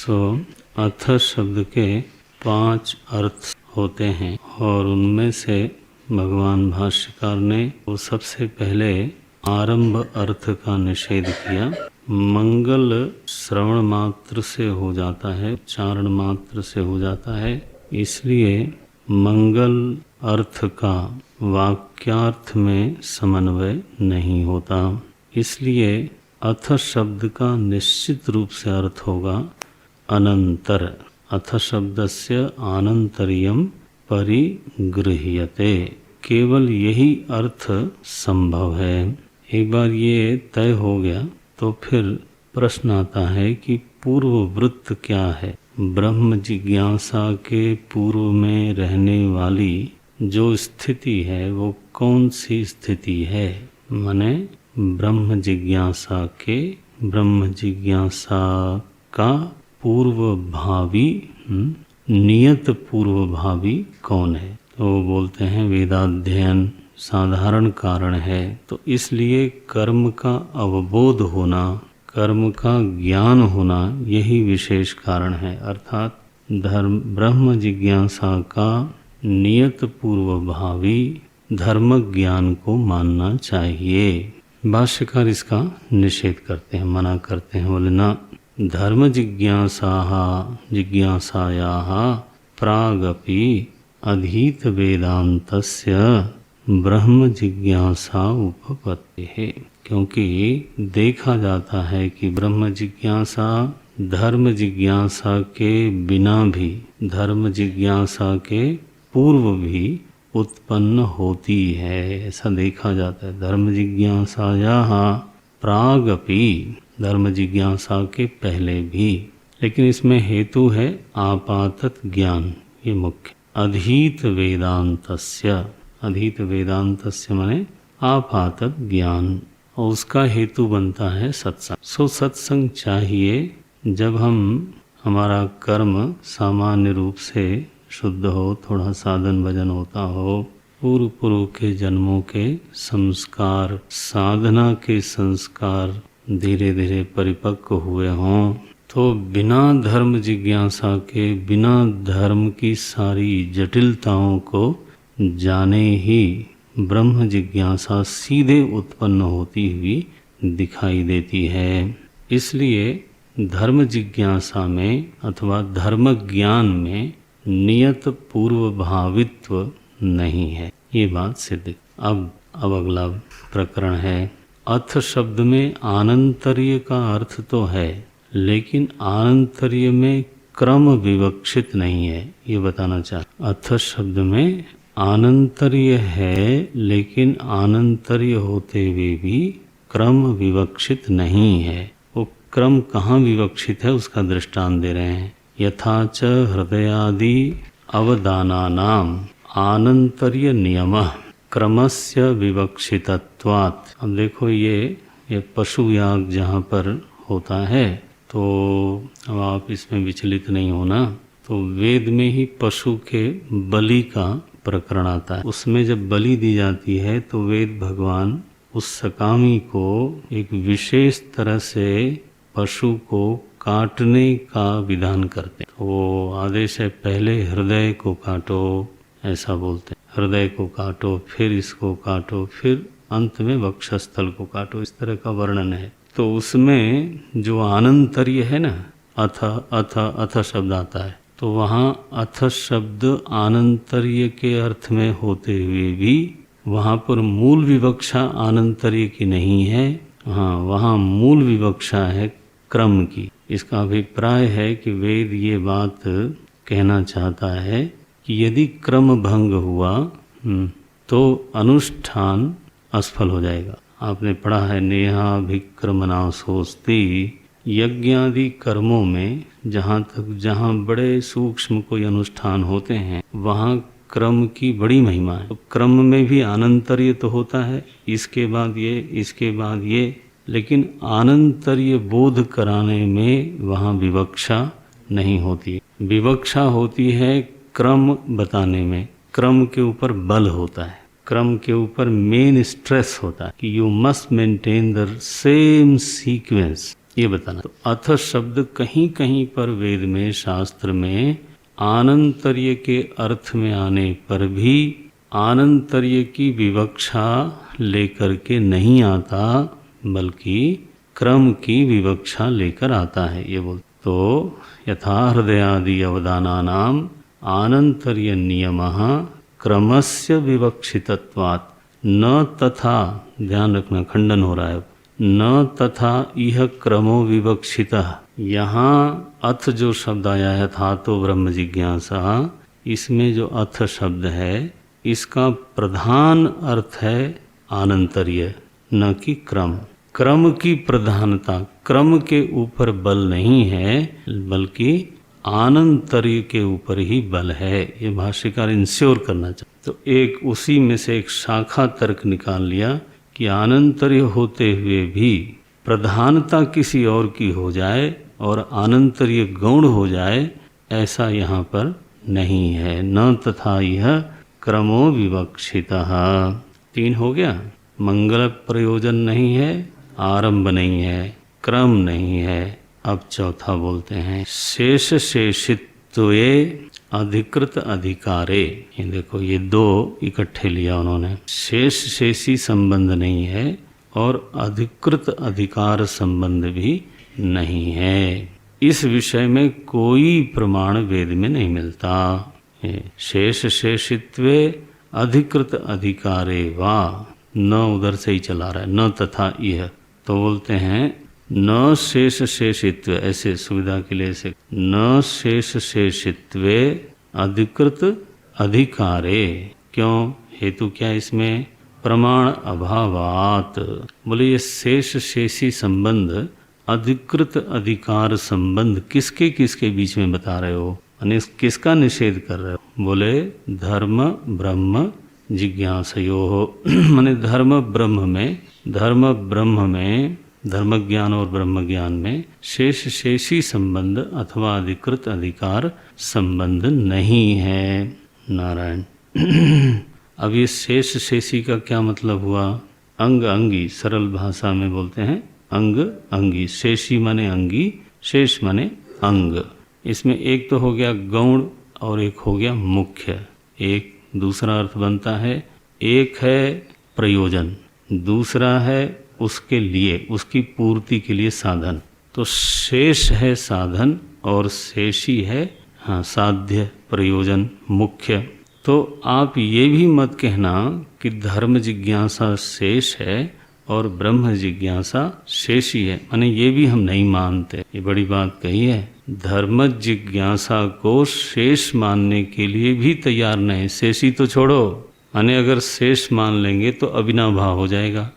सो अथ शब्द के 5 अर्थ होते हैं और उनमें से भगवान भाष्यकार ने वो सबसे पहले आरंभ अर्थ का निषेध किया। मंगल श्रवण मात्र से हो जाता है, उच्चारण मात्र से हो जाता है, इसलिए मंगल अर्थ का वाक्यार्थ में समन्वय नहीं होता। इसलिए अथ शब्द का निश्चित रूप से अर्थ होगा अनंतर। अथ शब्दस्य आनंतर्यम परिगृह्यते। केवल यही अर्थ संभव है। एक बार ये तय हो गया तो फिर प्रश्न आता है कि पूर्व वृत्त क्या है। ब्रह्म जिज्ञासा के पूर्व में रहने वाली जो स्थिति है वो कौन सी स्थिति है। माने ब्रह्म जिज्ञासा का पूर्व भावी नियत पूर्व भावी कौन है। तो वो बोलते हैं वेदाध्ययन साधारण कारण है। तो इसलिए कर्म का अवबोध होना, कर्म का ज्ञान होना यही विशेष कारण है। अर्थात ब्रह्म जिज्ञासा का नियत पूर्व भावी धर्म ज्ञान को मानना चाहिए। भाष्यकार इसका निषेध करते हैं, मना करते हैं। बोले ना, धर्म जिज्ञासायाः प्रागपि अधीत वेदांतस्य ब्रह्म जिज्ञासा उपपत्तिः। क्योंकि देखा जाता है कि ब्रह्म जिज्ञासा धर्म जिज्ञासा के बिना भी, धर्म जिज्ञासा के पूर्व भी उत्पन्न होती है, ऐसा देखा जाता है। धर्म जिज्ञासायाः प्रागपि, धर्म जिज्ञासा के पहले भी। लेकिन इसमें हेतु है आपातत ज्ञान, ये मुख्य। अधीत वेदांतस्य, अधीत वेदांतस्य माने आपातत ज्ञान, और उसका हेतु बनता है सत्संग। सो सत्संग चाहिए जब हमारा कर्म सामान्य रूप से शुद्ध हो, थोड़ा साधन भजन होता हो, पूर्व के जन्मों के संस्कार, साधना के संस्कार धीरे धीरे परिपक्व हुए हों, तो बिना धर्म जिज्ञासा के, बिना धर्म की सारी जटिलताओं को जाने ही ब्रह्म जिज्ञासा सीधे उत्पन्न होती हुई दिखाई देती है। इसलिए धर्म जिज्ञासा में अथवा धर्म ज्ञान में नियत पूर्व भावित्व नहीं है, ये बात सिद्ध। अब अगला प्रकरण है। अथ शब्द में आनंतर्य का अर्थ तो है, लेकिन आनंतर्य में क्रम विवक्षित नहीं है, ये बताना चाहता। अथ शब्द में आनंतर्य है, लेकिन आनंतर्य होते हुए भी क्रम विवक्षित नहीं है। वो क्रम कहाँ विवक्षित है उसका दृष्टांत दे रहे हैं। यथाच हृदयादि अवदानानाम आनंतर्य नियमः क्रमस्य विवक्षितत्वात्। अब देखो ये पशु याग जहाँ पर होता है, तो अब आप इसमें विचलित नहीं होना। तो वेद में ही पशु के बलि का प्रकरण आता है। उसमें जब बलि दी जाती है तो वेद भगवान उस सकामी को एक विशेष तरह से पशु को काटने का विधान करते हैं। वो आदेश है पहले हृदय को काटो, ऐसा बोलते हैं। हृदय को काटो, फिर इसको काटो, फिर अंत में वक्षस्थल को काटो, इस तरह का वर्णन है। तो उसमें जो आनंतर्य है ना, अथ शब्द आता है, तो वहाँ अथ शब्द आनंतर्य के अर्थ में होते हुए भी वहाँ पर मूल विवक्षा आनंतर्य की नहीं है। हाँ, वहाँ मूल विवक्षा है क्रम की। इसका अभिप्राय है कि वेद ये बात कहना चाहता है कि यदि क्रम भंग हुआ तो अनुष्ठान असफल हो जाएगा। आपने पढ़ा है नेहाभिक्रमनाशोस्ति। यज्ञादि कर्मों में जहाँ बड़े सूक्ष्म कोई अनुष्ठान होते हैं वहाँ क्रम की बड़ी महिमा है। तो क्रम में भी आनंतर्य तो होता है, इसके बाद ये, इसके बाद ये, लेकिन आनंतर्य बोध कराने में वहाँ विवक्षा नहीं होती। विवक्षा होती है क्रम बताने में। क्रम के ऊपर बल होता है, क्रम के ऊपर मेन स्ट्रेस होता है कि you must maintain the same sequence ये बताना। तो अथ शब्द कहीं कहीं पर वेद में, शास्त्र में आनंतर्य के अर्थ में आने पर भी आनंतर्य की विवक्षा लेकर के नहीं आता, बल्कि क्रम की विवक्षा लेकर आता है। ये बोल तो यथा हृदयादि अवदानानाम आनंतर्य नियमः क्रमस्य विवक्षितत्वात् न तथा, ध्यान रखना खंडन हो रहा है, न तथा यह क्रमो विवक्षितः। यहाँ अथ जो शब्द आया है, था तो ब्रह्म जिज्ञासा, इसमें जो अथ शब्द है इसका प्रधान अर्थ है आनंतर्य, न कि क्रम। क्रम की प्रधानता, क्रम के ऊपर बल नहीं है, बल्कि आनंतर्य के ऊपर ही बल है। ये भाष्यकार इंश्योर करना चाहते। तो एक उसी में से एक शाखा तर्क निकाल लिया कि आनंतर्य होते हुए भी प्रधानता किसी और की हो जाए और आनंतर्य गौण हो जाए, ऐसा यहाँ पर नहीं है। न तथा यह क्रमो विवक्षितः। 3 हो गया। मंगल प्रयोजन नहीं है, आरंभ नहीं है, क्रम नहीं है। अब चौथा बोलते हैं शेष शेषित्वे अधिकृत अधिकारे। ये देखो, ये 2 इकट्ठे लिया उन्होंने। शेष शेषी संबंध नहीं है और अधिकृत अधिकार संबंध भी नहीं है। इस विषय में कोई प्रमाण वेद में नहीं मिलता। शेष शेषित्वे अधिकृत अधिकारे वा, न उधर से ही चला रहा है, न तथा यह। तो बोलते हैं न शेष शेषित्व, ऐसे सुविधा के लिए से, न शेष शेषित्वे अधिकृत अधिकारे। क्यों? हेतु क्या इसमें? प्रमाण अभावात। बोले ये शेष शेषी संबंध, अधिकृत अधिकार संबंध किसके किसके बीच में बता रहे हो, यानी किसका निषेध कर रहे हो? बोले धर्म ब्रह्म जिज्ञासयोः। माने धर्म ब्रह्म में, धर्म ज्ञान और ब्रह्म ज्ञान में शेष शेषी संबंध अथवा अधिकृत अधिकार संबंध नहीं है। नारायण। अब ये शेष शेषी का क्या मतलब हुआ? अंग अंगी, सरल भाषा में बोलते हैं अंग अंगी। शेषी माने अंगी, शेष माने अंग। इसमें एक तो हो गया गौण और एक हो गया मुख्य। एक दूसरा अर्थ बनता है, एक है प्रयोजन, दूसरा है उसके लिए, उसकी पूर्ति के लिए साधन। तो शेष है साधन और शेषी है साध्य, प्रयोजन, मुख्य। तो आप ये भी मत कहना कि धर्म जिज्ञासा शेष है और ब्रह्म जिज्ञासा शेषी है, माने ये भी हम नहीं मानते। ये बड़ी बात कही है। धर्म जिज्ञासा को शेष मानने के लिए भी तैयार नहीं, शेषी तो छोड़ो, माने अगर शेष मान लेंगे तो अविनाभाव हो जाएगा।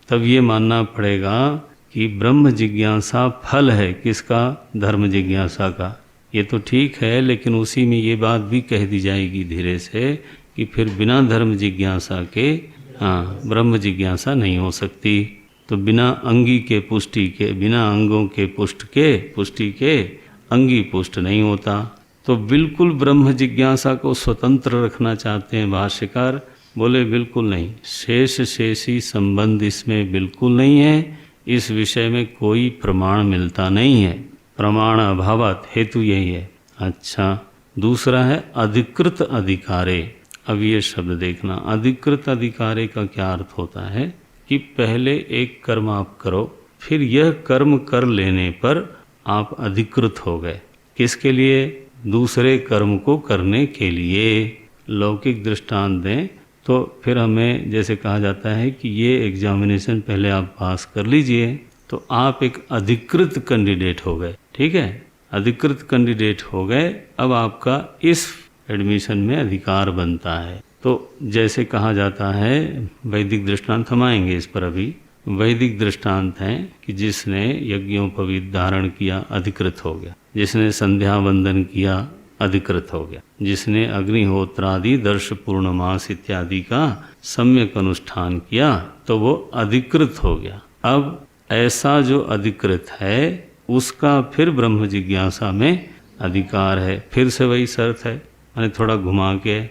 तब ये मानना पड़ेगा कि ब्रह्म जिज्ञासा फल है किसका? धर्म जिज्ञासा का। ये तो ठीक है, लेकिन उसी में ये बात भी कह दी जाएगी धीरे से कि फिर बिना धर्म जिज्ञासा के ब्रह्म जिज्ञासा नहीं हो सकती। तो बिना अंगी के पुष्टि के, बिना अंगों के पुष्टि के अंगी पुष्ट नहीं होता। तो बिल्कुल ब्रह्म जिज्ञासा को स्वतंत्र रखना चाहते हैं भाष्यकार। बोले बिल्कुल नहीं, शेष शेषी संबंध इसमें बिल्कुल नहीं है। इस विषय में कोई प्रमाण मिलता नहीं है। प्रमाण अभावत, हेतु यही है। अच्छा, दूसरा है अधिकृत अधिकारे। अब ये शब्द देखना, अधिकृत अधिकारे का क्या अर्थ होता है कि पहले एक कर्म आप करो, फिर यह कर्म कर लेने पर आप अधिकृत हो गए। किसके लिए? दूसरे कर्म को करने के लिए। लौकिक दृष्टांत दें तो फिर हमें जैसे कहा जाता है कि ये एग्जामिनेशन पहले आप पास कर लीजिए, तो आप एक अधिकृत कैंडिडेट हो गए। ठीक है, अधिकृत कैंडिडेट हो गए। अब आपका इस एडमिशन में अधिकार बनता है। तो जैसे कहा जाता है, वैदिक दृष्टांत हम आएंगे इस पर अभी। वैदिक दृष्टांत हैं कि जिसने यज्ञोपवीत धारण किया अधिकृत हो गया, जिसने संध्या वंदन किया अधिकृत हो गया, जिसने अग्निहोत्रादि दर्श पूर्णमास इत्यादि का सम्यक अनुष्ठान किया तो वो अधिकृत हो गया। अब ऐसा जो अधिकृत है उसका फिर ब्रह्म जिज्ञासा में अधिकार है। फिर से वही शर्त है, मैंने थोड़ा घुमा के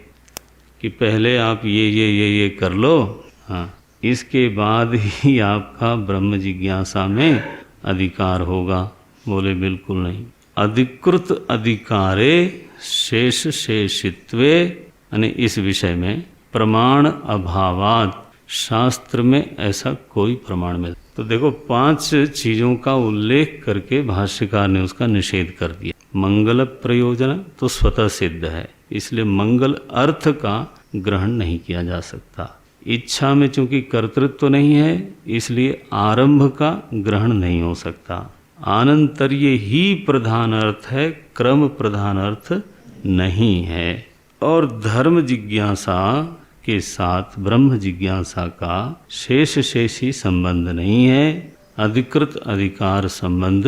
कि पहले आप ये कर लो, हाँ, इसके बाद ही आपका ब्रह्म जिज्ञासा में अधिकार होगा? बोले बिल्कुल नहीं। अधिकृत अधिकारे शेष शेषित्वे, यानी इस विषय में प्रमाण अभावात, शास्त्र में ऐसा कोई प्रमाण मिल। तो देखो 5 चीजों का उल्लेख करके भाष्यकार ने उसका निषेध कर दिया। मंगल प्रयोजन तो स्वतः सिद्ध है, इसलिए मंगल अर्थ का ग्रहण नहीं किया जा सकता। इच्छा में चूंकि कर्तृत्व तो नहीं है, इसलिए आरंभ का ग्रहण नहीं हो सकता। आनंतर्य ही प्रधान अर्थ है, क्रम प्रधान अर्थ नहीं है। और धर्म जिज्ञासा के साथ ब्रह्म जिज्ञासा का शेष शेषी संबंध नहीं है, अधिकृत अधिकार संबंध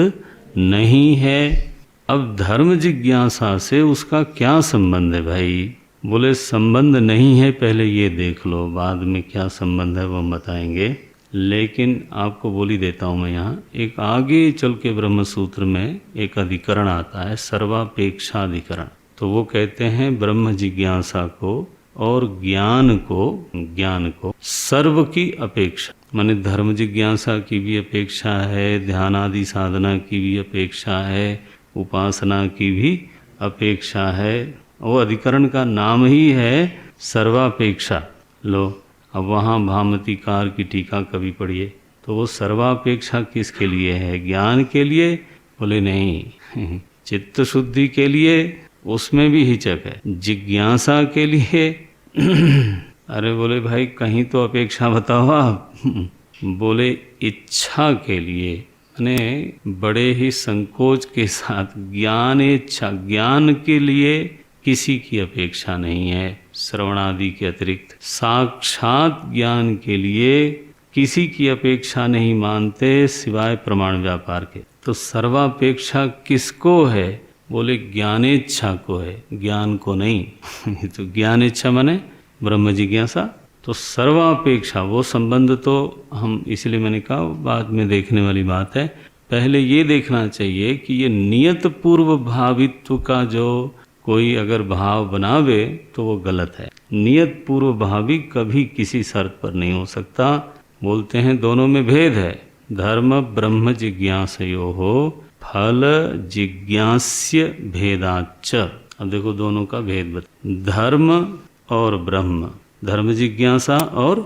नहीं है। अब धर्म जिज्ञासा से उसका क्या संबंध है भाई? बोले संबंध नहीं है, पहले ये देख लो, बाद में क्या संबंध है वो बताएंगे। लेकिन आपको बोल ही देता हूँ मैं यहाँ, एक आगे चल के ब्रह्म सूत्र में एक अधिकरण आता है, सर्वापेक्षा अधिकरण। तो वो कहते हैं ब्रह्म जिज्ञासा को और ज्ञान को सर्व की अपेक्षा, माने धर्म जिज्ञासा की भी अपेक्षा है, ध्यान आदि साधना की भी अपेक्षा है, उपासना की भी अपेक्षा है। वो अधिकरण का नाम ही है सर्वापेक्षा। लो अब वहाँ भामतीकार की टीका कभी पढ़िए, तो वो सर्वापेक्षा किसके लिए है? ज्ञान के लिए? बोले नहीं चित्त शुद्धि के लिए, उसमें भी हिचक है। जिज्ञासा के लिए अरे बोले भाई कहीं तो अपेक्षा बताओ आप। बोले इच्छा के लिए, ने बड़े ही संकोच के साथ ज्ञान इच्छा, ज्ञान के लिए किसी की अपेक्षा नहीं है श्रवणादि के अतिरिक्त। साक्षात ज्ञान के लिए किसी की अपेक्षा नहीं मानते सिवाय प्रमाण व्यापार के। तो सर्वापेक्षा किसको है? बोले ज्ञानेच्छा को है, ज्ञान को नहीं। तो ज्ञानेच्छा माने ब्रह्म जिज्ञासा। तो सर्वापेक्षा वो संबंध तो हम, इसलिए मैंने कहा बाद में देखने वाली बात है। पहले ये देखना चाहिए कि ये नियत पूर्व भावित्व का जो कोई अगर भाव बनावे तो वो गलत है। नियत पूर्व भावी कभी किसी शर्त पर नहीं हो सकता। बोलते हैं दोनों में भेद है। धर्म ब्रह्म जिज्ञासयोः फल जिज्ञास्य भेदाच्च। अब देखो दोनों का भेद बता। धर्म और ब्रह्म, धर्म जिज्ञासा और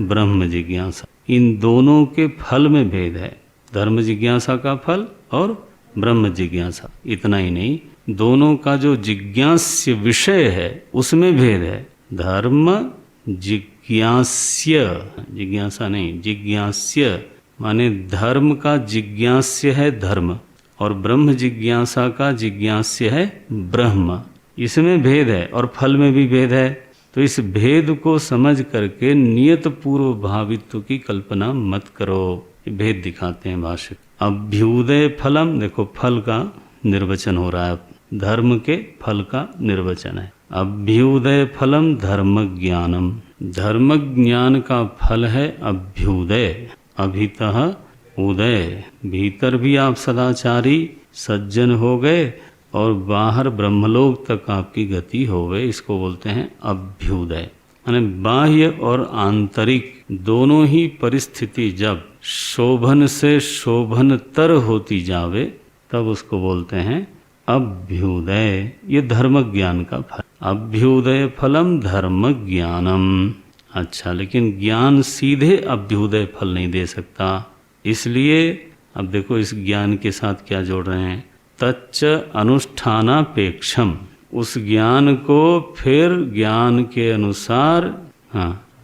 ब्रह्म जिज्ञासा, इन दोनों के फल में भेद है। धर्म जिज्ञासा का फल और ब्रह्म जिज्ञासा। इतना ही नहीं, दोनों का जो जिज्ञास्य विषय है उसमें भेद है। धर्म जिज्ञास्य, जिज्ञासा नहीं जिज्ञास्य, माने धर्म का जिज्ञास्य है धर्म, और ब्रह्म जिज्ञासा का जिज्ञास्य है ब्रह्म। इसमें भेद है और फल में भी भेद है। तो इस भेद को समझ करके नियत पूर्व भावित्व की कल्पना मत करो। भेद दिखाते हैं भाष्य। अभ्युदय फलम, देखो फल का निर्वचन हो रहा है, धर्म के फल का निर्वचन है। अभ्युदय फलम धर्म ज्ञानम, धर्म ज्ञान का फल है अभ्युदय। अभितः उदय, भीतर भी आप सदाचारी सज्जन हो गए और बाहर ब्रह्मलोक तक आपकी गति हो गई, इसको बोलते हैं अभ्युदय। यानी बाह्य और आंतरिक दोनों ही परिस्थिति जब शोभन से शोभनतर होती जावे तब उसको बोलते हैं अभ्युदय। ये धर्म ज्ञान का फल। अभ्युदय फलम धर्म ज्ञानम। अच्छा, लेकिन ज्ञान सीधे अभ्युदय फल नहीं दे सकता। इसलिए अब देखो इस ज्ञान के साथ क्या जोड़ रहे हैं, तच्च अनुष्ठानापेक्षम, उस ज्ञान को फिर ज्ञान के अनुसार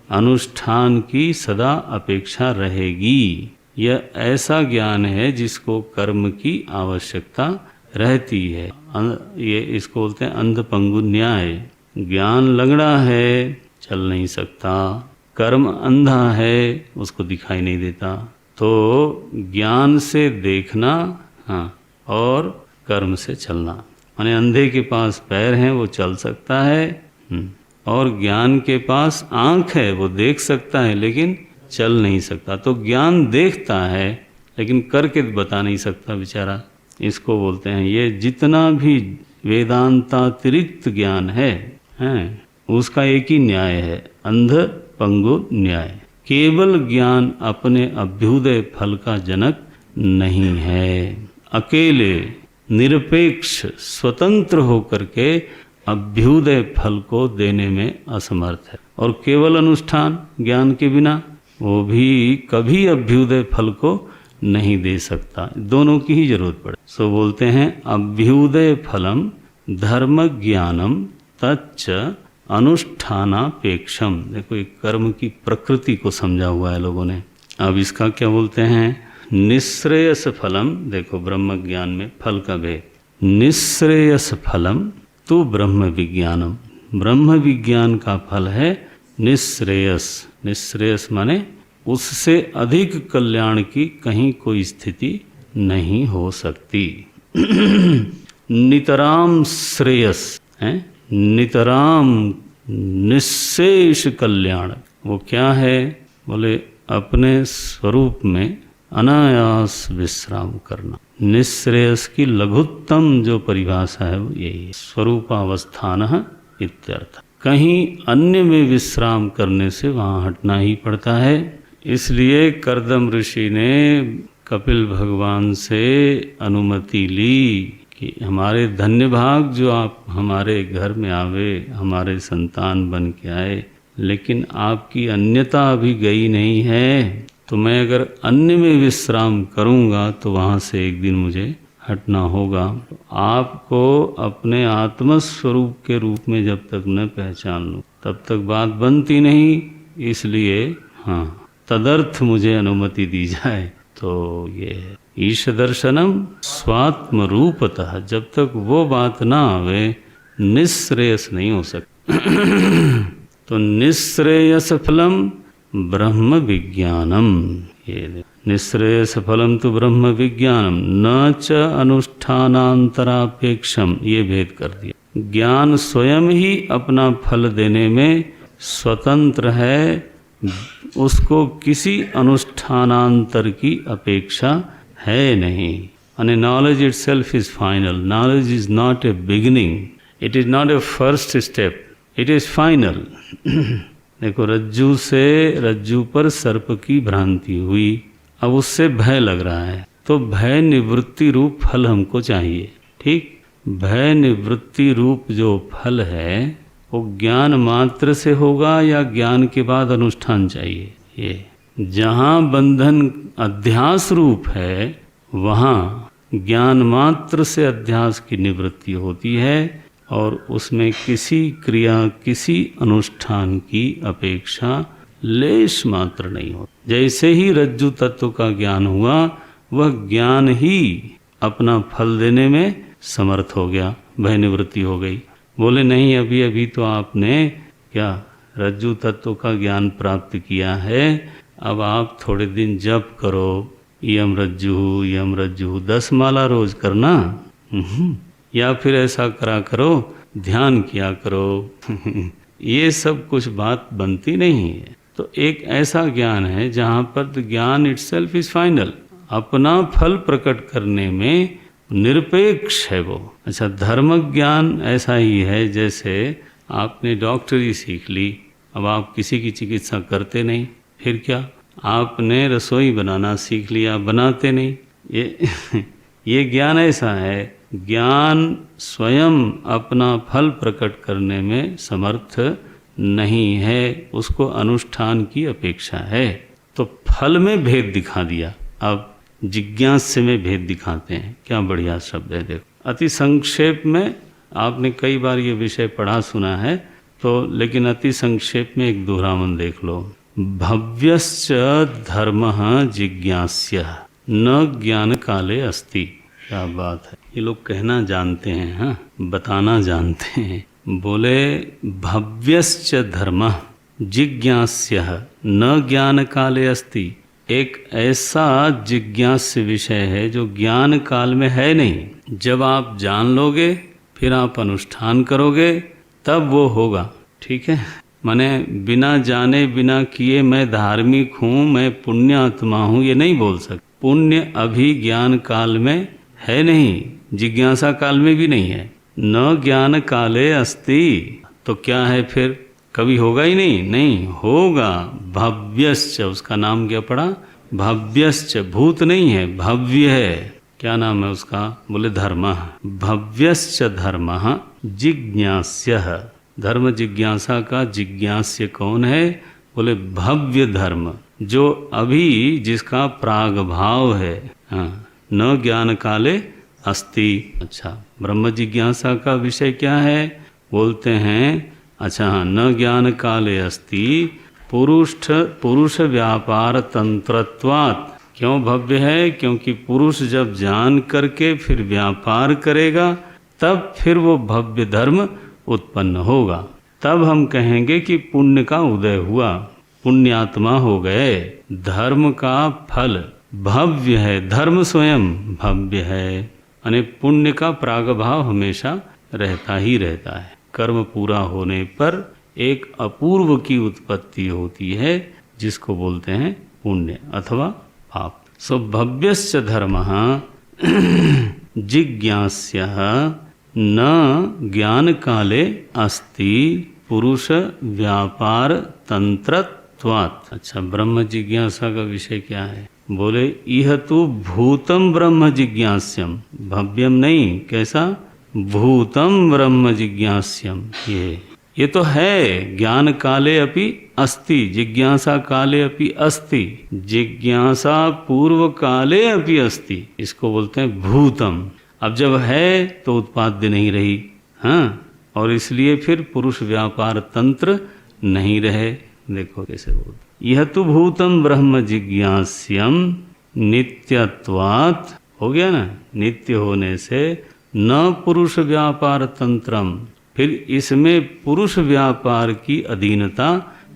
अनुष्ठान की सदा अपेक्षा रहेगी। यह ऐसा ज्ञान है जिसको कर्म की आवश्यकता रहती है। ये इसको बोलते हैं अंध पंगु न्याय। ज्ञान लंगड़ा है, चल नहीं सकता, कर्म अंधा है, उसको दिखाई नहीं देता। तो ज्ञान से देखना और कर्म से चलना, माने अंधे के पास पैर हैं वो चल सकता है, और ज्ञान के पास आँख है वो देख सकता है लेकिन चल नहीं सकता। तो ज्ञान देखता है लेकिन करके बता नहीं सकता बेचारा। इसको बोलते हैं, ये जितना भी वेदांतातिरिक्त ज्ञान है उसका एक ही न्याय है, अंध पंगु न्याय। केवल ज्ञान अपने अभ्युदय फल का जनक नहीं है। अकेले निरपेक्ष स्वतंत्र होकर के अभ्युदय फल को देने में असमर्थ है। और केवल अनुष्ठान ज्ञान के बिना वो भी कभी अभ्युदय फल को नहीं दे सकता, दोनों की ही जरूरत पड़े। सो बोलते हैं अभ्युदय फलम धर्म ज्ञानम तच्च अनुष्ठानापेक्षम। देखो एक कर्म की प्रकृति को समझा हुआ है लोगों ने। अब इसका क्या बोलते हैं, निश्रेयस फलम। देखो ब्रह्म ज्ञान में फल का भेद। निश्रेयस फलम तो ब्रह्म विज्ञानम। ब्रह्म विज्ञान का फल है निश्रेयस। निश्रेयस माने उससे अधिक कल्याण की कहीं कोई स्थिति नहीं हो सकती। नितराम श्रेयस है, नितराम निशेष कल्याण। वो क्या है, बोले अपने स्वरूप में अनायास विश्राम करना। निश्रेयस की लघुत्तम जो परिभाषा है वो यही है, स्वरूपावस्थान इत्यर्थ। कहीं अन्य में विश्राम करने से वहाँ हटना ही पड़ता है। इसलिए कर्दम ऋषि ने कपिल भगवान से अनुमति ली कि हमारे धन्य भाग जो आप हमारे घर में आवे, हमारे संतान बन के आए, लेकिन आपकी अन्यता अभी गई नहीं है। तो मैं अगर अन्य में विश्राम करूंगा तो वहाँ से एक दिन मुझे हटना होगा। तो आपको अपने आत्मस्वरूप के रूप में जब तक न पहचान लूँ तब तक बात बनती नहीं। इसलिए हाँ, तदर्थ मुझे अनुमति दी जाए। तो ये है ईश दर्शनम स्वात्म रूपतः। जब तक वो बात ना आवे निश्रेयस नहीं हो सकता। तो निश्रेयस फलम ब्रह्म विज्ञानम। ये निश्रेयस फलम तो ब्रह्म विज्ञानम न च अनुष्ठानांतरापेक्षम। ये भेद कर दिया। ज्ञान स्वयं ही अपना फल देने में स्वतंत्र है, उसको किसी अनुष्ठानांतर की अपेक्षा है नहीं। यानी knowledge it self is final. Knowledge is not a beginning, it is not a first step, it is final. देखो रज्जू पर सर्प की भ्रांति हुई, अब उससे भय लग रहा है, तो भय निवृत्ति रूप फल हमको चाहिए। ठीक, भय निवृत्ति रूप जो फल है वो ज्ञान मात्र से होगा या ज्ञान के बाद अनुष्ठान चाहिए। ये जहाँ बंधन अध्यास रूप है वहाँ ज्ञान मात्र से अध्यास की निवृत्ति होती है और उसमें किसी क्रिया किसी अनुष्ठान की अपेक्षा लेश मात्र नहीं हो। जैसे ही रज्जु तत्व का ज्ञान हुआ वह ज्ञान ही अपना फल देने में समर्थ हो गया, भय निवृत्ति हो गई। बोले नहीं, अभी अभी तो आपने क्या रज्जु तत्व का ज्ञान प्राप्त किया है, अब आप थोड़े दिन जप करो, यम रज्जु 10 माला रोज करना, या फिर ऐसा करा करो, ध्यान किया करो। ये सब कुछ बात बनती नहीं है। तो एक ऐसा ज्ञान है जहाँ पर ज्ञान इटसेल्फ इज फाइनल, अपना फल प्रकट करने में निरपेक्ष है वो। अच्छा, धर्म ज्ञान ऐसा ही है जैसे आपने डॉक्टरी सीख ली, अब आप किसी की चिकित्सा करते नहीं, फिर क्या, आपने रसोई बनाना सीख लिया, बनाते नहीं। ये ज्ञान ऐसा है, ज्ञान स्वयं अपना फल प्रकट करने में समर्थ नहीं है, उसको अनुष्ठान की अपेक्षा है। तो फल में भेद दिखा दिया, अब जिज्ञास्य में भेद दिखाते हैं। क्या बढ़िया शब्द है। देखो अति संक्षेप में, आपने कई बार ये विषय पढ़ा सुना है तो, लेकिन अति संक्षेप में एक दोहरावन देख लो। भव्यश्च धर्मः जिज्ञास्य न ज्ञान काले अस्ति। क्या बात है, ये लोग कहना जानते हैं, हाँ, बताना जानते हैं। बोले भव्यश्च धर्मः जिज्ञास्य न ज्ञान काले अस्ति। एक ऐसा जिज्ञास्य विषय है जो ज्ञान काल में है नहीं। जब आप जान लोगे फिर आप अनुष्ठान करोगे तब वो होगा। ठीक है, माने बिना जाने बिना किए मैं धार्मिक हूँ, मैं पुण्य आत्मा हूँ, ये नहीं बोल सकते। पुण्य अभी ज्ञान काल में है नहीं, जिज्ञासा काल में भी नहीं है। न ज्ञान काले अस्ति, तो क्या है फिर, कभी होगा ही नहीं, नहीं होगा। भव्यश्च, उसका नाम क्या पड़ा, भव्यश्च, भूत नहीं है, भव्य है। क्या नाम है उसका? बोले धर्मः। भव्यश्च धर्मः जिज्ञास्यः। धर्म जिज्ञासा का जिज्ञास्य कौन है? बोले भव्य धर्म, जो अभी जिसका प्राग भाव है। न ज्ञान काले अस्ति। अच्छा, ब्रह्म जिज्ञासा का विषय क्या है? बोलते हैं अच्छा न ज्ञान काले अस्ति पुरुष व्यापार तंत्रत्वात्। क्यों भव्य है? क्योंकि पुरुष जब जान करके फिर व्यापार करेगा तब फिर वो भव्य धर्म उत्पन्न होगा। तब हम कहेंगे कि पुण्य का उदय हुआ, पुण्यात्मा हो गए। धर्म का फल भव्य है, धर्म स्वयं भव्य है। यानी पुण्य का प्रागभाव हमेशा रहता ही रहता है। कर्म पूरा होने पर एक अपूर्व की उत्पत्ति होती है जिसको बोलते हैं पुण्य अथवा पाप। सो भव्यश्च धर्मः जिज्ञास्यः न ज्ञान काले अस्ति पुरुष व्यापार तंत्रत्वात्। अच्छा, ब्रह्म जिज्ञासा का विषय क्या है? बोले इह तो भूतम ब्रह्म जिज्ञास्यम। भव्यम नहीं, कैसा? भूतम ब्रह्म जिज्ञास्यम। ये तो है। ज्ञान काले अपि अस्ति, जिज्ञासा काले अपि अस्ति, जिज्ञासा पूर्व काले अपि अस्ति। इसको बोलते हैं भूतम। अब जब है तो उत्पाद्य नहीं रही, हाँ, और इसलिए फिर पुरुष व्यापार तंत्र नहीं रहे। देखो कैसे बोलते, यह तो भूतम ब्रह्म जिज्ञास्यम नित्यत्वात्। हो गया ना, नित्य होने से न पुरुष व्यापार तंत्रम। फिर इसमें पुरुष व्यापार की अधीनता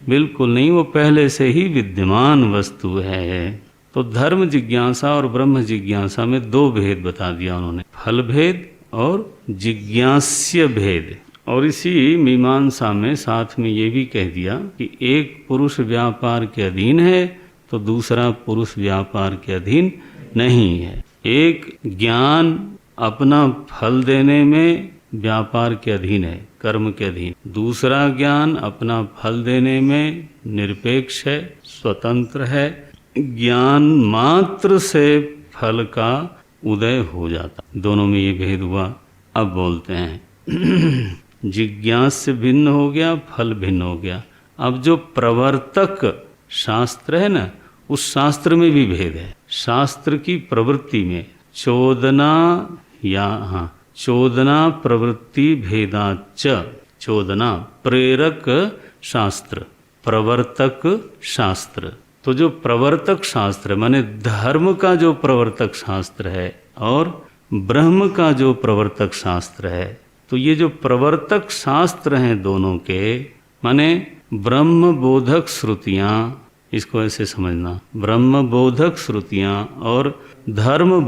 बिल्कुल नहीं, वो पहले से ही विद्यमान वस्तु है। तो धर्म जिज्ञासा और ब्रह्म जिज्ञासा में दो भेद बता दिया उन्होंने, फल भेद और जिज्ञास्य भेद। और इसी मीमांसा में साथ में ये भी कह दिया कि एक पुरुष व्यापार के अधीन है तो दूसरा पुरुष व्यापार के अधीन नहीं है। एक ज्ञान अपना फल देने में व्यापार के अधीन है, कर्म के अधीन। दूसरा ज्ञान अपना फल देने में निरपेक्ष है, स्वतंत्र है। ज्ञान मात्र से फल का उदय हो जाता, दोनों में ये भेद हुआ। अब बोलते हैं जिज्ञास से भिन्न हो गया, फल भिन्न हो गया। अब जो प्रवर्तक शास्त्र है ना, उस शास्त्र में भी भेद है। शास्त्र की प्रवृत्ति में चोदना या चोदना प्रवृत्ति भेदाच। चोदना प्रेरक शास्त्र, प्रवर्तक शास्त्र। तो जो प्रवर्तक शास्त्र माने धर्म का जो प्रवर्तक शास्त्र है और ब्रह्म का जो प्रवर्तक शास्त्र है, तो ये जो प्रवर्तक शास्त्र हैं दोनों के, माने ब्रह्म बोधक श्रुतियाँ, इसको ऐसे समझना, ब्रह्म बोधक श्रुतियाँ और धर्म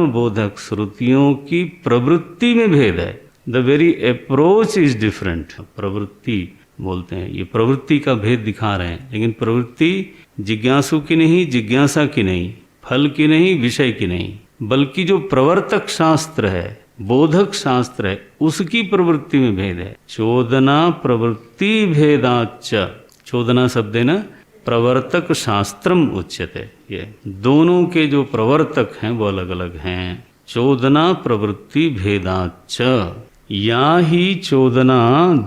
बोधक श्रुतियों की प्रवृत्ति में भेद है। The very approach is different. प्रवृत्ति बोलते हैं, ये प्रवृत्ति का भेद दिखा रहे हैं, लेकिन प्रवृत्ति जिज्ञासु की नहीं, जिज्ञासा की नहीं, फल की नहीं, विषय की नहीं, बल्कि जो प्रवर्तक शास्त्र है, बोधक शास्त्र है, उसकी प्रवृत्ति में भेद है। चोदना प्रवृत्ति भेदाच। चोदना शब्द है ना, प्रवर्तक शास्त्रम उच्यते। ये दोनों के जो प्रवर्तक हैं वो अलग अलग हैं। चोदना प्रवृत्ति भेदाच या ही चोदना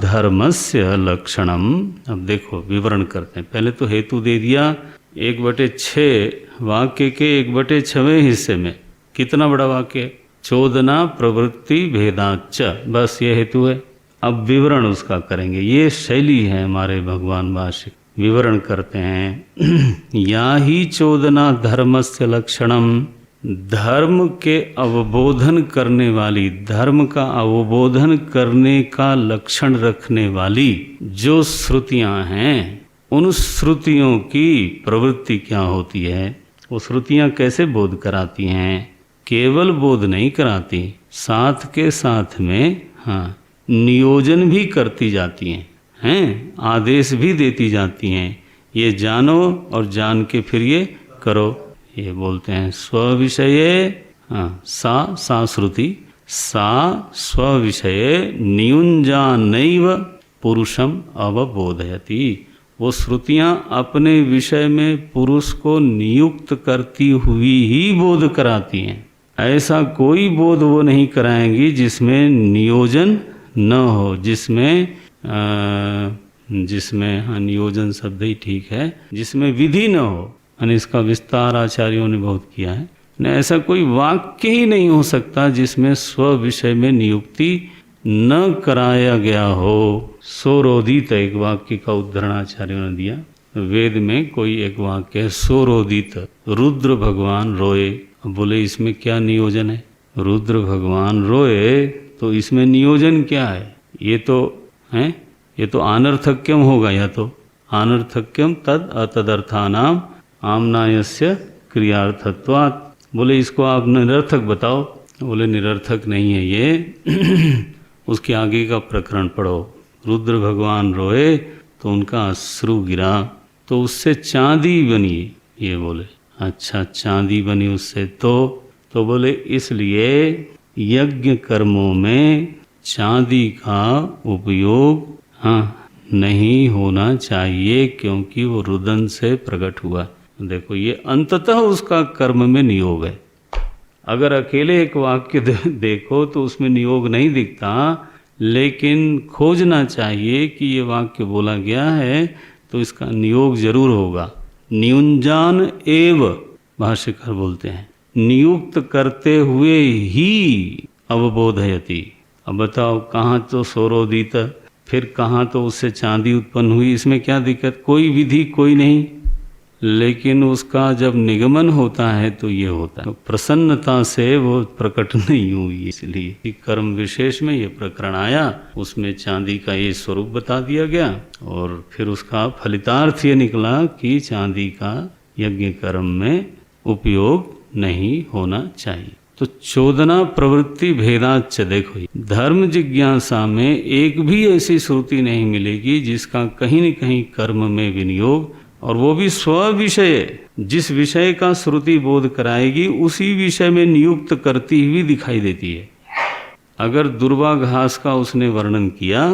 धर्मस्य लक्षणम। अब देखो विवरण करते हैं। पहले तो हेतु दे दिया 1/6 वाक्य के 1/6वें हिस्से में। कितना बड़ा वाक्य? चोदना प्रवृत्ति भेदाच, बस ये हेतु है। अब विवरण उसका करेंगे। ये शैली है हमारे भगवान भाष्य। विवरण करते हैं या ही चोदना धर्मस्य लक्षणम। धर्म के अवबोधन करने वाली, धर्म का अवबोधन करने का लक्षण रखने वाली जो श्रुतियां हैं, उन श्रुतियों की प्रवृत्ति क्या होती है? वो श्रुतियां कैसे बोध कराती हैं? केवल बोध नहीं कराती, साथ के साथ में नियोजन भी करती जाती हैं, आदेश भी देती जाती हैं। ये जानो और जान के फिर ये करो। ये बोलते हैं स्वविषये सा श्रुति सा स्वविषये नियुंजानैव पुरुषम अवबोधयति। वो श्रुतियां अपने विषय में पुरुष को नियुक्त करती हुई ही बोध कराती हैं। ऐसा कोई बोध वो नहीं कराएंगी जिसमें नियोजन न हो, जिसमें हाँ नियोजन शब्द ही ठीक है, जिसमें विधि न हो। और इसका विस्तार आचार्यों ने बहुत किया है। ऐसा कोई वाक्य ही नहीं हो सकता जिसमें स्व विषय में नियुक्ति न कराया गया हो। सोरोदित एक वाक्य का उदाहरण आचार्यों ने दिया। वेद में कोई एक वाक्य है, सोरोदित, रुद्र भगवान रोए। बोले इसमें क्या नियोजन है? रुद्र भगवान रोए तो इसमें नियोजन क्या है? ये तो अनर्थक्यम होगा, या तो अनर्थक्यम तद अतदर्थानाम आमनायस्य क्रियार्थत्वात्। बोले इसको आप निरर्थक बताओ। बोले निरर्थक नहीं है ये। उसके आगे का प्रकरण पढ़ो। रुद्र भगवान रोए तो उनका अश्रु गिरा तो उससे चांदी बनी। ये बोले अच्छा चांदी बनी उससे, तो बोले इसलिए यज्ञ कर्मों में चांदी का उपयोग नहीं होना चाहिए, क्योंकि वो रुदन से प्रकट हुआ। देखो ये अंततः उसका कर्म में नियोग है। अगर अकेले एक वाक्य देखो तो उसमें नियोग नहीं दिखता, लेकिन खोजना चाहिए कि ये वाक्य बोला गया है तो इसका नियोग जरूर होगा। नियुंजान एव भाष्यकार बोलते हैं, नियुक्त करते हुए ही अवबोधयति। अब बताओ कहाँ तो सोरोदित, फिर कहाँ तो उससे चांदी उत्पन्न हुई। इसमें क्या दिक्कत? कोई विधि कोई नहीं, लेकिन उसका जब निगमन होता है तो ये होता है। तो प्रसन्नता से वो प्रकट नहीं हुई, इसलिए कर्म विशेष में ये प्रकरण आया। उसमें चांदी का ये स्वरूप बता दिया गया और फिर उसका फलितार्थ ये निकला कि चांदी का यज्ञ कर्म में उपयोग नहीं होना चाहिए। तो चोदना प्रवृत्ति भेदाच्च, देखो धर्म जिज्ञासा में एक भी ऐसी श्रुति नहीं मिलेगी जिसका कहीं न कहीं कर्म में विनियोग, और वो भी स्व विषय, जिस विषय का श्रुति बोध कराएगी उसी विषय में नियुक्त करती हुई दिखाई देती है। अगर दुर्वा घास का उसने वर्णन किया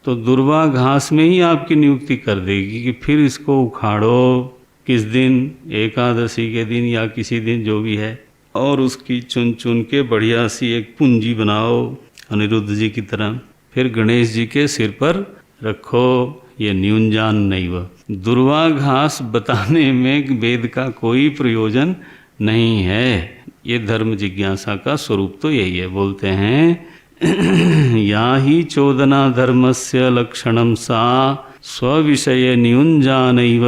तो दुर्वा घास में ही आपकी नियुक्ति कर देगी कि फिर इसको उखाड़ो किस दिन, एकादशी के दिन या किसी दिन जो भी है, और उसकी चुन चुन के बढ़िया सी एक पूंजी बनाओ अनिरुद्ध जी की तरह, फिर गणेश जी के सिर पर रखो। ये न्यूनजान नहीं, वह दुर्वा घास बताने में वेद का कोई प्रयोजन नहीं है। ये धर्म जिज्ञासा का स्वरूप तो यही है। बोलते हैं या ही चोदना धर्मस्य लक्षणम सा स्विषय न्यूनजानैव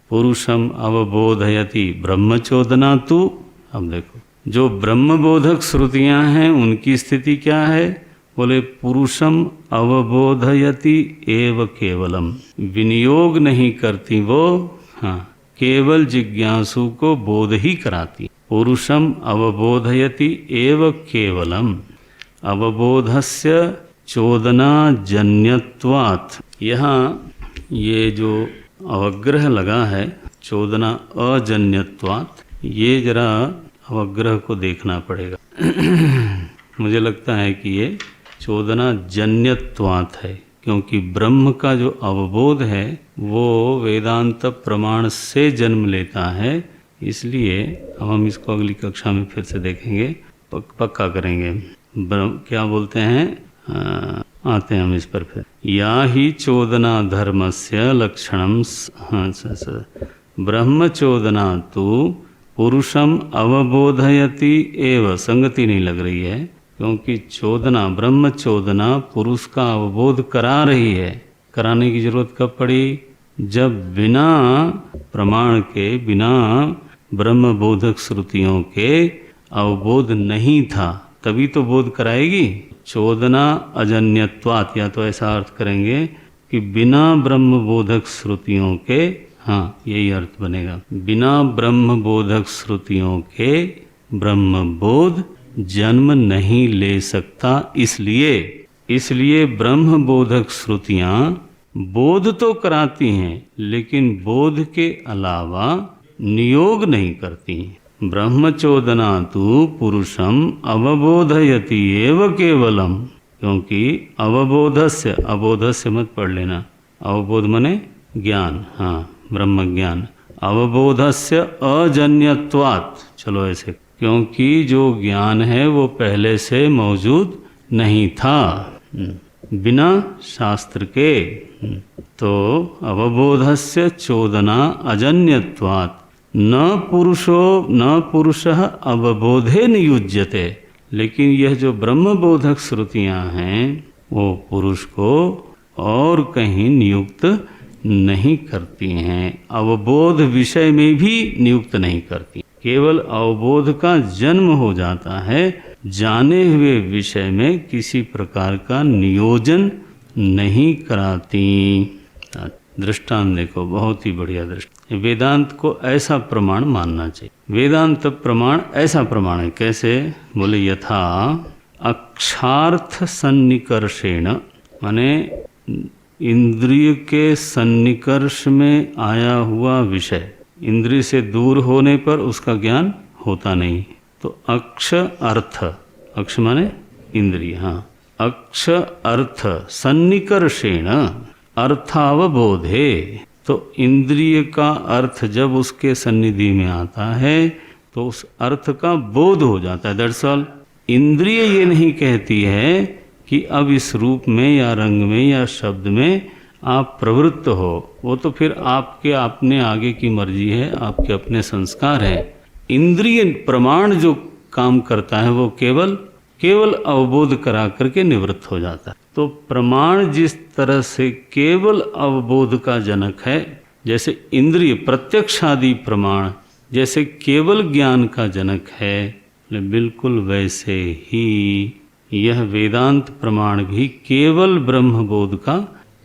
पुरुषम अवबोधयति ब्रह्मचोदना तु। अब देखो जो ब्रह्मबोधक श्रुतियां हैं उनकी स्थिति क्या है? बोले पुरुषम अवबोधयति एव केवलम, विनियोग नहीं करती वो, केवल जिज्ञासु को बोध ही कराती। पुरुषम अवबोधयति एव केवलम अवबोधस्य चोदना जन्यत्वात्। यहाँ ये जो अवग्रह लगा है चोदना अजन्यत्वात्, ये जरा अवग्रह को देखना पड़ेगा। मुझे लगता है कि ये चोदना जन्यत्वात् है, क्योंकि ब्रह्म का जो अवबोध है वो वेदांत प्रमाण से जन्म लेता है। इसलिए अब हम इसको अगली कक्षा में फिर से देखेंगे, पक्का करेंगे। क्या बोलते हैं, आते हैं हम इस पर फिर। या ही चोदना धर्मस्य लक्षणम ब्रह्मचोदना तो पुरुषम अवबोधयति एव। संगति नहीं लग रही है, क्योंकि चोदना ब्रह्म चोदना पुरुष का अवबोध करा रही है। कराने की जरूरत कब पड़ी? जब बिना प्रमाण के, बिना ब्रह्म बोधक श्रुतियों के अवबोध नहीं था, तभी तो बोध कराएगी। चोदना अजन्यत्वात्, या तो ऐसा अर्थ करेंगे कि बिना ब्रह्म बोधक श्रुतियों के, यही अर्थ बनेगा, बिना ब्रह्म बोधक श्रुतियों के ब्रह्म बोध जन्म नहीं ले सकता। इसलिए ब्रह्म बोधक श्रुतियां बोध तो कराती हैं, लेकिन बोध के अलावा नियोग नहीं करती। ब्रह्मचोदना तो पुरुषम अवबोधयति एव केवलम, क्योंकि अवबोधस्य, अबोधस्य मत पढ़ लेना, अवबोध मने ज्ञान, हाँ ब्रह्म ज्ञान, अवबोधस्य अजन्यत्वात्, चलो ऐसे, क्योंकि जो ज्ञान है वो पहले से मौजूद नहीं था बिना शास्त्र के। तो अवबोधस्य चोदना अजन्यत्वात् न पुरुषः अवबोधे नियुज्यते। लेकिन यह जो ब्रह्मबोधक श्रुतियां हैं वो पुरुष को और कहीं नियुक्त नहीं करती हैं, अवबोध विषय में भी नियुक्त नहीं करती। केवल अवबोध का जन्म हो जाता है, जाने हुए विषय में किसी प्रकार का नियोजन नहीं कराती। दृष्टांत देखो, बहुत ही बढ़िया दृष्टांत। वेदांत को ऐसा प्रमाण मानना चाहिए। वेदांत प्रमाण ऐसा प्रमाण है, कैसे बोले, यथा अक्षार्थ सन्निकर्षेण, माने इंद्रिय के सन्निकर्ष में आया हुआ विषय इंद्रिय से दूर होने पर उसका ज्ञान होता नहीं। तो अक्ष अर्थ, अक्ष माने इंद्रिय, हाँ, अक्ष अर्थ सन्निकर्षेण अर्थावबोधे, तो इंद्रिय का अर्थ जब उसके सन्निधि में आता है तो उस अर्थ का बोध हो जाता है। दरअसल इंद्रिय ये नहीं कहती है कि अब इस रूप में या रंग में या शब्द में आप प्रवृत्त हो, वो तो फिर आपके अपने आगे की मर्जी है, आपके अपने संस्कार हैं। इंद्रिय प्रमाण जो काम करता है वो केवल अवबोध करा करके निवृत्त हो जाता है। तो प्रमाण जिस तरह से केवल अवबोध का जनक है, जैसे इंद्रिय प्रत्यक्षादि प्रमाण जैसे केवल ज्ञान का जनक है, बिल्कुल वैसे ही यह वेदांत प्रमाण भी केवल ब्रह्मबोध का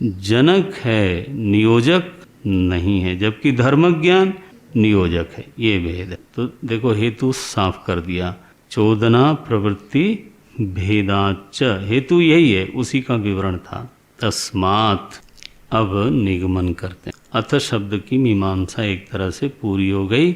जनक है, नियोजक नहीं है। जबकि धर्म ज्ञान नियोजक है, ये भेद है। तो देखो हेतु साफ कर दिया, चोदना प्रवृत्ति भेदाच, हेतु यही है, उसी का विवरण था। तस्मात्, अब निगमन करते हैं। अथ शब्द की मीमांसा एक तरह से पूरी हो गई।